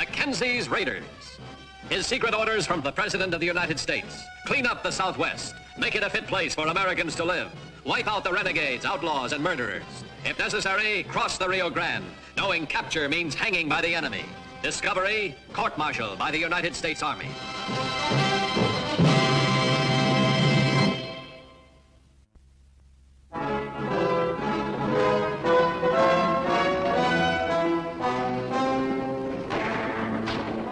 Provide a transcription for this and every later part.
Mackenzie's Raiders. His secret orders from the President of the United States. Clean up the Southwest. Make it a fit place for Americans to live. Wipe out the renegades, outlaws, and murderers. If necessary, cross the Rio Grande, knowing capture means hanging by the enemy. Discovery, court-martial by the United States Army.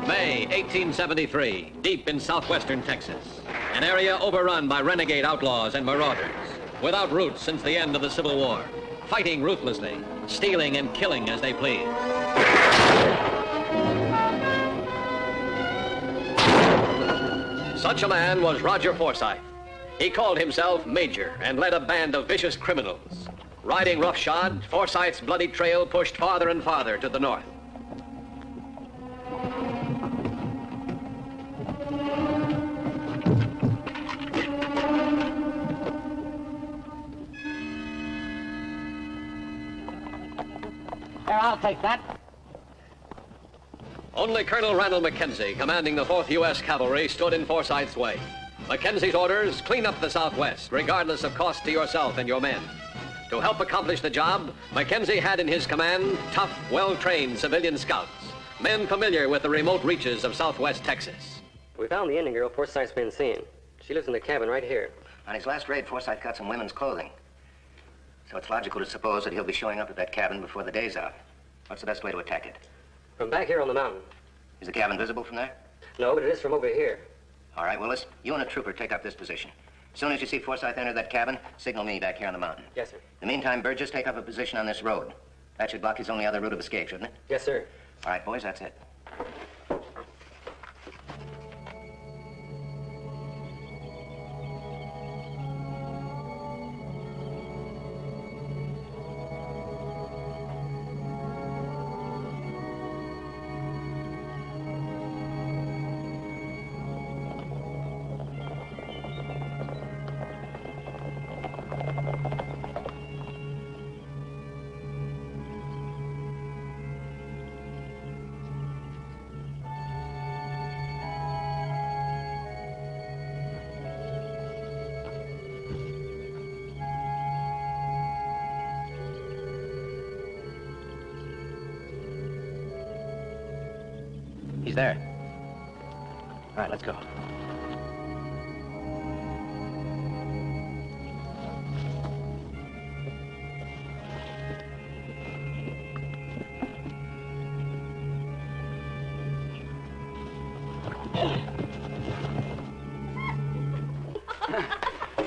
May 1873, deep in southwestern Texas. An area overrun by renegade outlaws and marauders, without roots since the end of the Civil War, fighting ruthlessly, stealing and killing as they please. Such a man was Roger Forsyth. He called himself Major and led a band of vicious criminals. Riding roughshod, Forsyth's bloody trail pushed farther and farther to the north. Here, I'll take that. Only Colonel Randall Mackenzie, commanding the 4th U.S. Cavalry, stood in Forsyth's way. Mackenzie's orders, clean up the Southwest, regardless of cost to yourself and your men. To help accomplish the job, Mackenzie had in his command tough, well-trained civilian scouts, men familiar with the remote reaches of Southwest Texas. We found the Indian girl Forsyth's been seeing. She lives in the cabin right here. On his last raid, Forsyth got some women's clothing. So it's logical to suppose that he'll be showing up at that cabin before the day's out. What's the best way to attack it? From back here on the mountain. Is the cabin visible from there? No, but it is from over here. All right, Willis, you and a trooper take up this position. As soon as you see Forsyth enter that cabin, signal me back here on the mountain. Yes, sir. In the meantime, Burgess, take up a position on this road. That should block his only other route of escape, shouldn't it? Yes, sir. All right, boys, that's it. He's there. All right, let's go.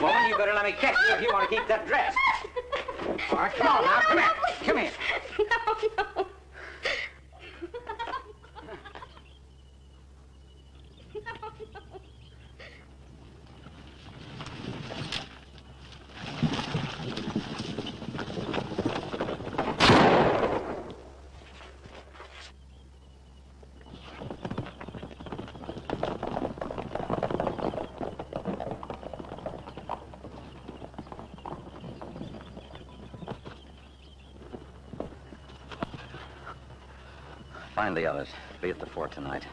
Woman, you better let me catch you if you want to keep that dress. All right, come on now, come here. Come here. No. Find the others. Be at the fort tonight.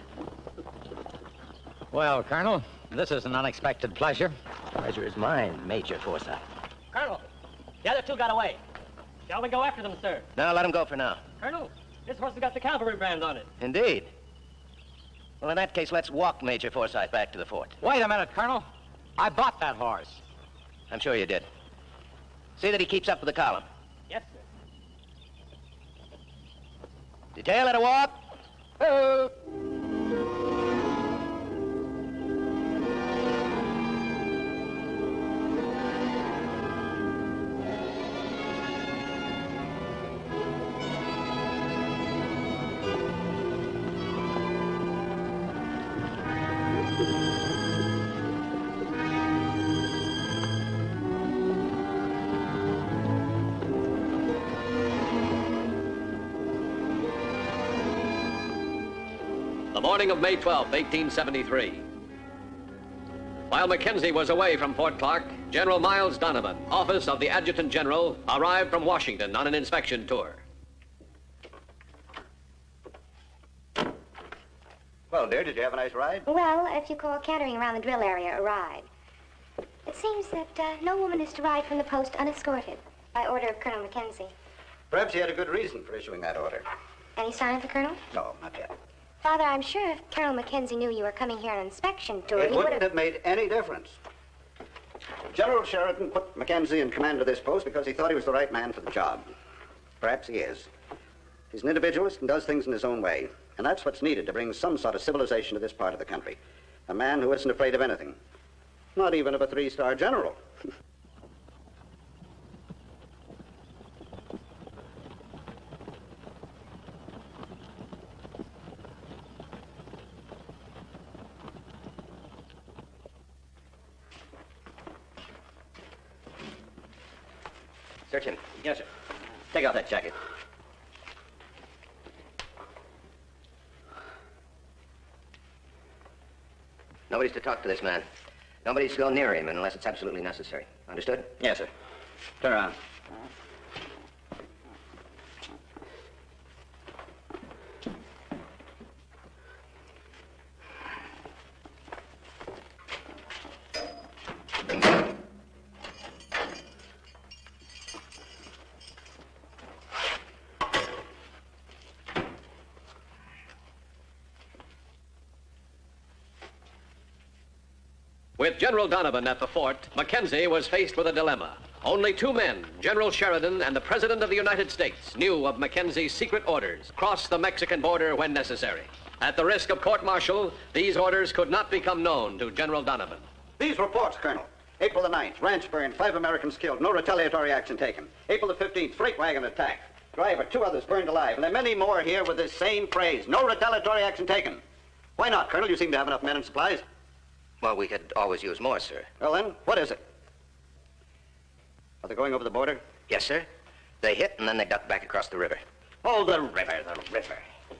Well, Colonel, this is an unexpected pleasure. Pleasure is mine, Major Forsyth. Colonel, the other two got away. Shall we go after them, sir? No, let him go for now. Colonel, this horse has got the cavalry brand on it. Indeed. Well, in that case, let's walk Major Forsyth back to the fort. Wait a minute, Colonel. I bought that horse. I'm sure you did. See that he keeps up with the column. Yes, sir. Detail at a walk. Oh. The morning of May 12, 1873. While Mackenzie was away from Fort Clark, General Miles Donovan, office of the Adjutant General, arrived from Washington on an inspection tour. Well, dear, did you have a nice ride? Well, if you call cantering around the drill area a ride. It seems that no woman is to ride from the post unescorted by order of Colonel Mackenzie. Perhaps he had a good reason for issuing that order. Any sign of the Colonel? No, not yet. Father, I'm sure if Colonel Mackenzie knew you were coming here on an inspection tour, It he would wouldn't have made any difference. General Sheridan put Mackenzie in command of this post because he thought he was the right man for the job. Perhaps he is. He's an individualist and does things in his own way. And that's what's needed to bring some sort of civilization to this part of the country. A man who isn't afraid of anything. Not even of a three-star general. Search him. Yes, sir. Take off that jacket. Nobody's to talk to this man. Nobody's to go near him unless it's absolutely necessary. Understood? Yes, sir. Turn around. With General Donovan at the fort, Mackenzie was faced with a dilemma. Only two men, General Sheridan and the President of the United States, knew of Mackenzie's secret orders, cross the Mexican border when necessary. At the risk of court-martial, these orders could not become known to General Donovan. These reports, Colonel. April the 9th, ranch burned, 5 Americans killed, no retaliatory action taken. April the 15th, freight wagon attacked. Driver, 2 others burned alive, and there are many more here with this same phrase, no retaliatory action taken. Why not, Colonel? You seem to have enough men and supplies. Well, we could always use more, sir. Well, then, what is it? Are they going over the border? Yes, sir. They hit and then they ducked back across the river. Oh, the river, the river.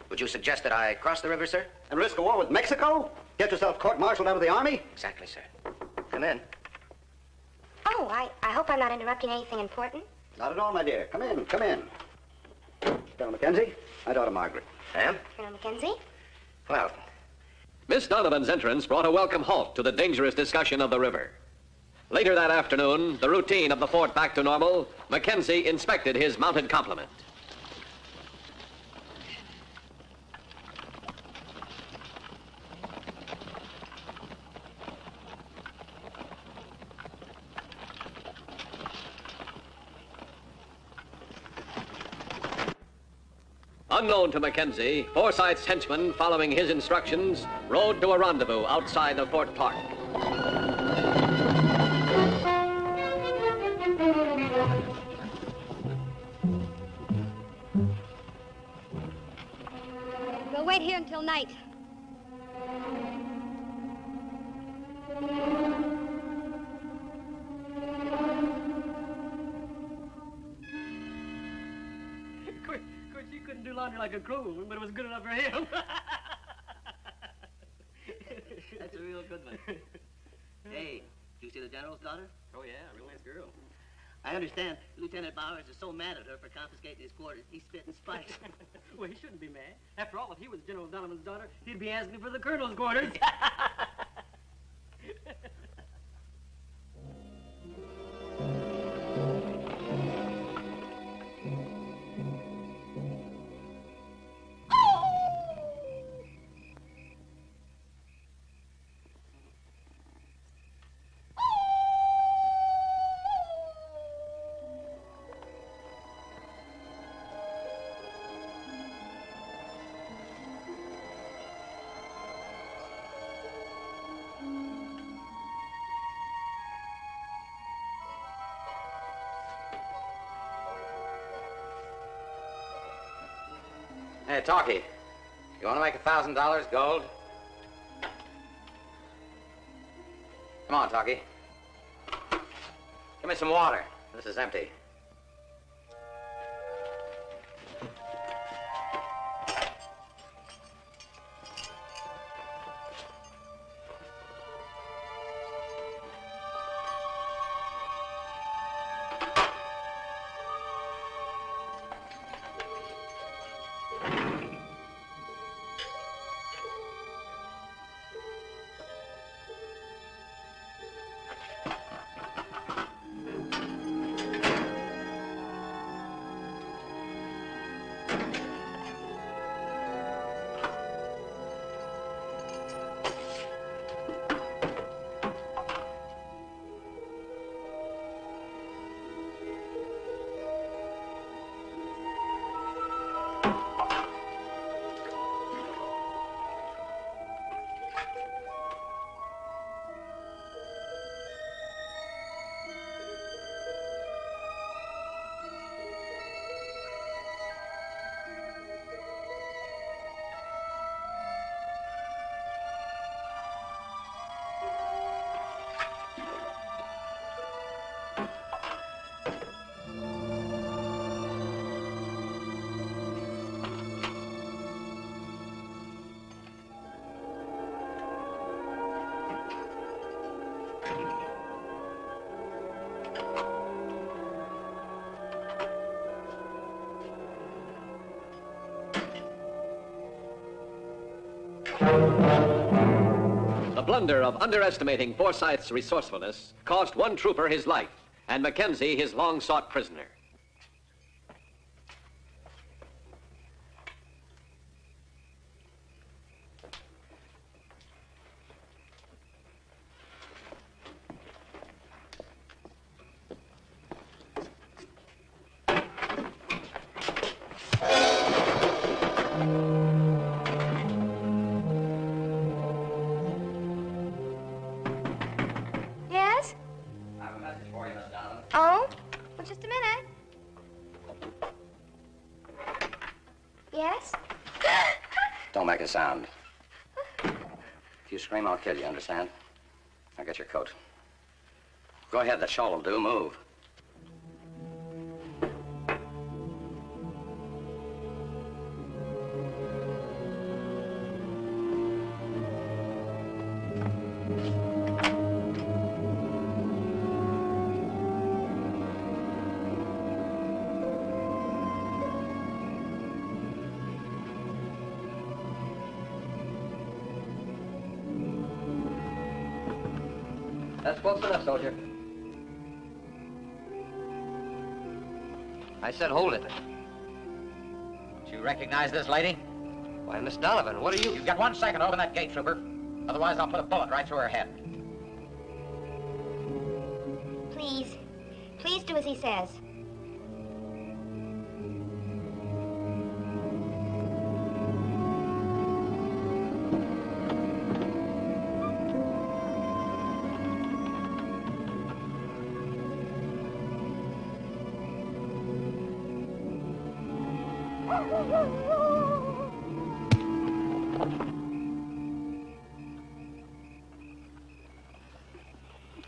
Would you suggest that I cross the river, sir? And risk a war with Mexico? Get yourself court-martialed out of the army? Exactly, sir. Come in. Oh, I hope I'm not interrupting anything important. Not at all, my dear. Come in, come in. Colonel Mackenzie, my daughter Margaret. Ma'am? Colonel Mackenzie? Well, Miss Donovan's entrance brought a welcome halt to the dangerous discussion of the river. Later that afternoon, the routine of the fort back to normal, Mackenzie inspected his mounted complement. Unknown to Mackenzie, Forsyth's henchmen, following his instructions, rode to a rendezvous outside the fort park. We'll wait here until night. Of course, you couldn't do laundry like a crow, but it was good enough for him. That's a real good one. Hey, did you see the general's daughter? Oh, yeah, a real nice girl. I understand Lieutenant Bowers is so mad at her for confiscating his quarters, he's spitting spikes. Well, he shouldn't be mad. After all, if he was General Donovan's daughter, he'd be asking for the colonel's quarters. Hey, Talkie, you want to make $1,000 gold? Come on, Talkie. Give me some water. This is empty. The blunder of underestimating Forsyth's resourcefulness cost one trooper his life and Mackenzie his long-sought prisoner. Yes? I have a message for you, Miss Donovan. Oh? Well, just a minute. Yes? Don't make a sound. If you scream, I'll kill you, understand? Now get your coat. Go ahead, the shawl will do. Move. That's close enough, soldier. I said hold it. Do you recognize this lady? Why, Miss Donovan, what are you... You've got 1 second to open that gate, trooper. Otherwise, I'll put a bullet right through her head. Please. Please do as he says.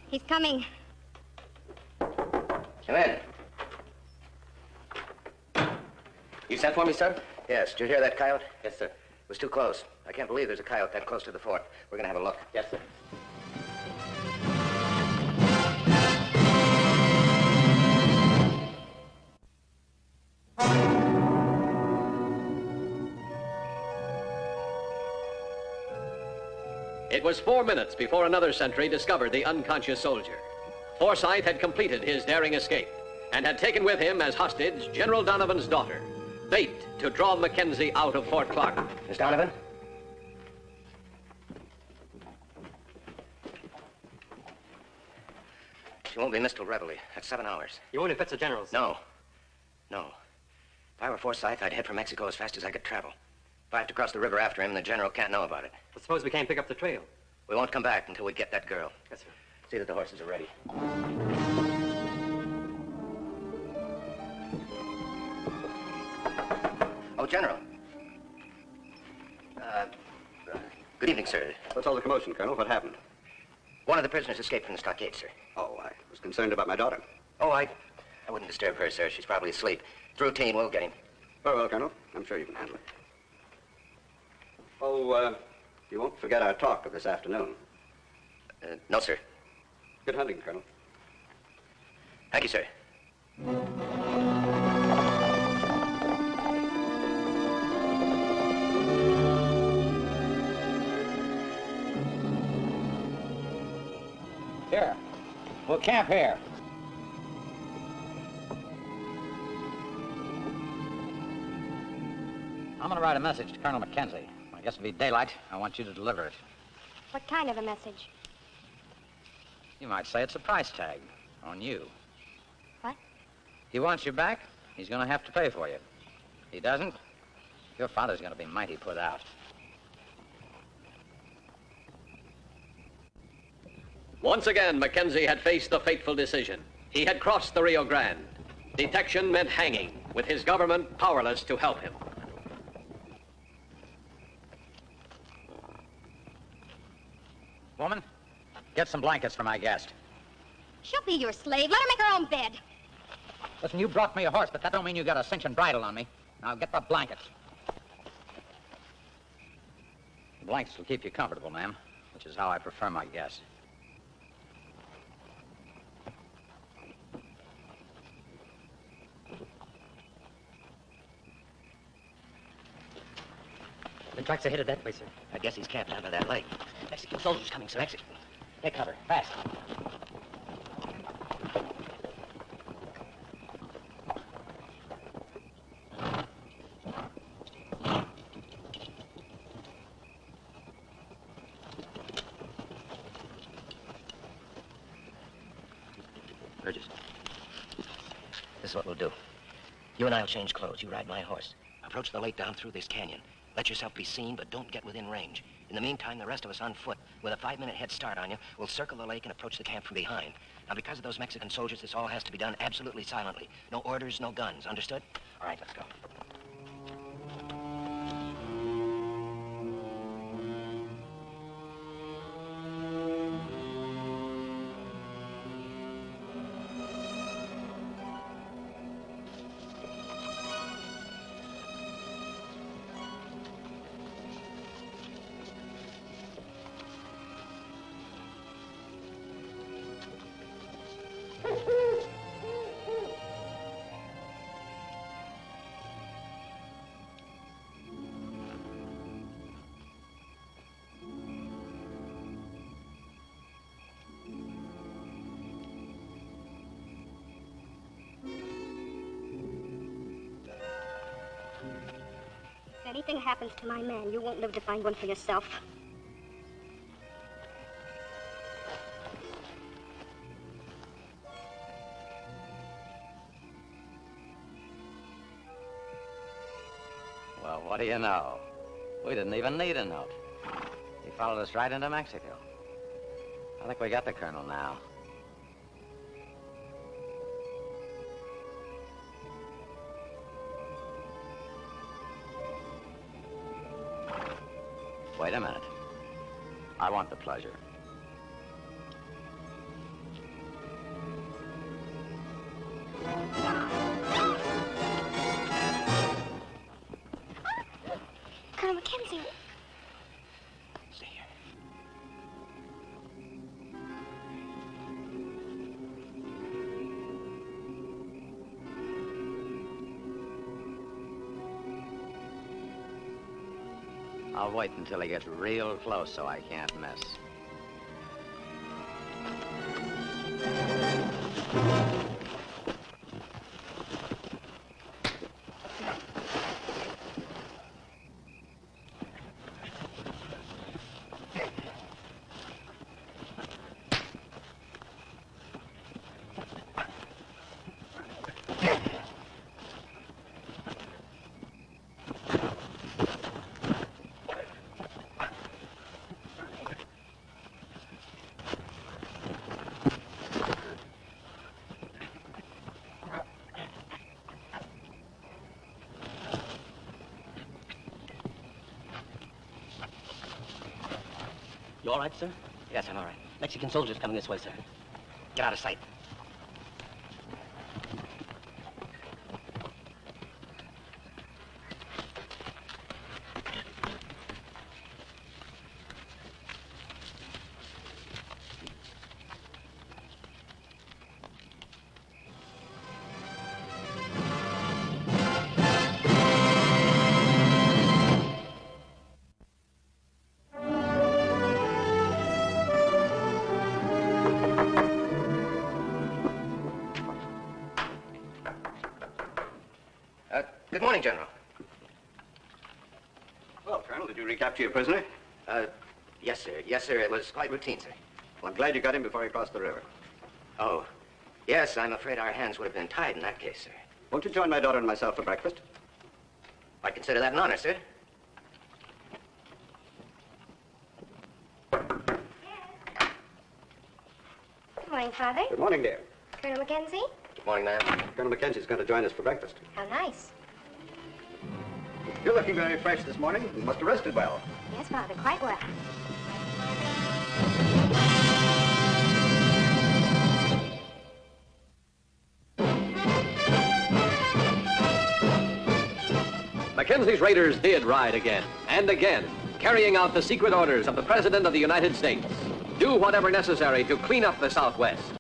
He's coming. Come in. You sent for me, sir? Yes. Did you hear that coyote? Yes, sir. It was too close. I can't believe there's a coyote that close to the fort. We're gonna have a look. Yes, sir. It was 4 minutes before another sentry discovered the unconscious soldier. Forsyth had completed his daring escape and had taken with him as hostage General Donovan's daughter, bait to draw Mackenzie out of Fort Clark. Miss Donovan? She won't be missed till reveille. That's 7 hours. You won't infect the generals. No. No. If I were Forsyth, I'd head for Mexico as fast as I could travel. If I have to cross the river after him, the general can't know about it. But suppose we can't pick up the trail. We won't come back until we get that girl. Yes, sir. See that the horses are ready. Oh, General. Good evening, sir. What's all the commotion, Colonel? What happened? One of the prisoners escaped from the stockade, sir. Oh, I was concerned about my daughter. Oh, I wouldn't disturb her, sir. She's probably asleep. It's routine. We'll get him. Very well, Colonel. I'm sure you can handle it. Oh, you won't forget our talk of this afternoon. No, sir. Good hunting, Colonel. Thank you, sir. Here. We'll camp here. I'm gonna write a message to Colonel Mackenzie. I guess it'll be daylight. I want you to deliver it. What kind of a message? You might say it's a price tag on you. What? He wants you back, he's gonna have to pay for you. He doesn't, your father's gonna be mighty put out. Once again, Mackenzie had faced the fateful decision. He had crossed the Rio Grande. Detection meant hanging, with his government powerless to help him. Woman, get some blankets for my guest. She'll be your slave. Let her make her own bed. Listen, you brought me a horse, but that don't mean you got a cinch and bridle on me. Now get the blankets. The blankets will keep you comfortable, ma'am, which is how I prefer my guests. tracks are headed that way, sir. I guess he's camped under that lake. Mexican soldiers coming, sir. Exit. Take cover. Fast. Burgess. This is what we'll do. You and I'll change clothes. You ride my horse. Approach the lake down through this canyon. Let yourself be seen, but don't get within range. In the meantime, the rest of us on foot, with a 5-minute head start on you, will circle the lake and approach the camp from behind. Now, because of those Mexican soldiers, this all has to be done absolutely silently. No orders, no guns. Understood? All right, let's go. If anything happens to my man, you won't live to find one for yourself. Well, what do you know? We didn't even need a note. He followed us right into Mexico. I think we got the colonel now. Wait a minute. I want the pleasure. Colonel Mackenzie. Stay here. I'll wait until he gets real close so I can't miss. You all right, sir? Yes, I'm all right. Mexican soldiers coming this way, sir. Get out of sight. Good morning, General. Well, Colonel, did you recapture your prisoner? Yes, sir. Yes, sir. It was quite routine, sir. Well, I'm glad you got him before he crossed the river. Oh, yes, I'm afraid our hands would have been tied in that case, sir. Won't you join my daughter and myself for breakfast? I consider that an honor, sir. Good morning, Father. Good morning, dear. Colonel Mackenzie? Good morning, ma'am. Colonel Mackenzie's going to join us for breakfast. How nice. You're looking very fresh this morning. You must have rested well. Yes, Father, quite well. Mackenzie's Raiders did ride again and again, carrying out the secret orders of the President of the United States. Do whatever necessary to clean up the Southwest.